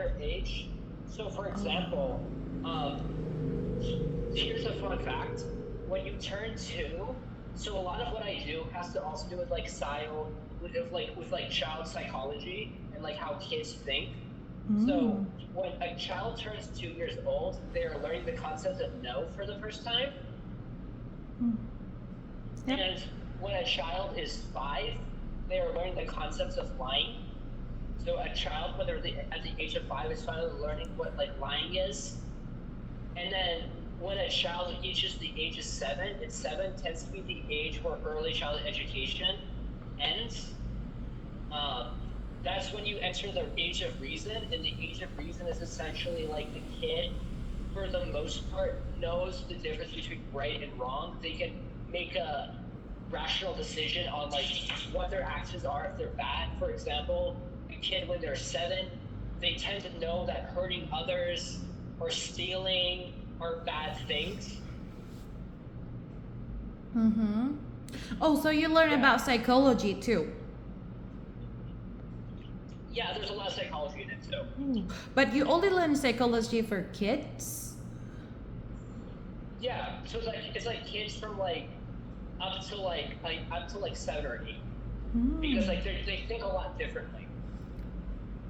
their age. So, for example, here's a fun fact. When you turn two, so a lot of what I do has to also do with like with like child psychology and like how kids think. So Mm. when a child turns 2 years old, they are learning the concept of no for the first time. Mm. Yep. And when a child is five, they are learning the concepts of lying. So a child, at the age of five, is finally learning what like lying is. And then when a child reaches the age of seven, and seven tends to be the age where early childhood education ends. Um, that's when you enter the age of reason, and the age of reason is essentially like the kid, for the most part, knows the difference between right and wrong. They can make a rational decision on like what their actions are if they're bad. For example, a kid when they're seven, they tend to know that hurting others or stealing are bad things. Mm-hmm. Oh, so you learn Yeah, about psychology too. yeah. There's a lot of psychology in it too. Ooh. But you only learn psychology for kids? Yeah, so it's like kids from like up to like 7 or 8, because Mm. like they think a lot differently,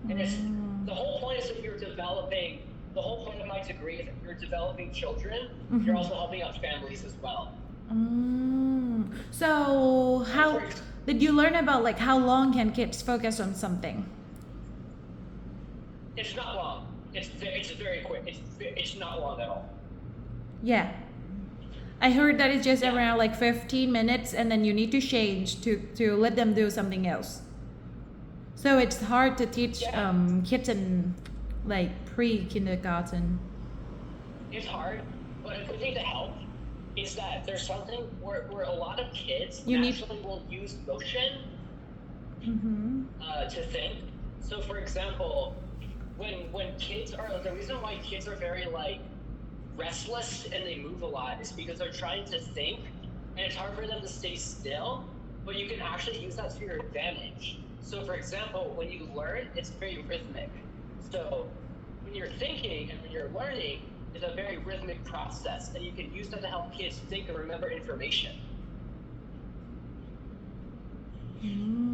and it's Mm. the whole point is if you're developing. The whole point of my degree is if you're developing children, you're Mm-hmm. also helping out families as well. Mm. So So how did you learn about like how long can kids focus on something? it's not long. It's very quick. It's not long at all. Yeah. I heard that it's just Yeah, around like 15 minutes and then you need to change to let them do something else. So it's hard to teach yeah. kids in like pre-kindergarten. It's hard, but a good thing to help is that there's something where a lot of kids You need. naturally will use motion Mm-hmm. to think. So, for example, when kids are the reason why kids are very like restless and they move a lot is because they're trying to think, and it's hard for them to stay still. But you can actually use that to your advantage. So, for example, when you learn, it's very rhythmic. So, when you're thinking and when you're learning, it's a very rhythmic process, and you can use that to help kids think and remember information. Mm.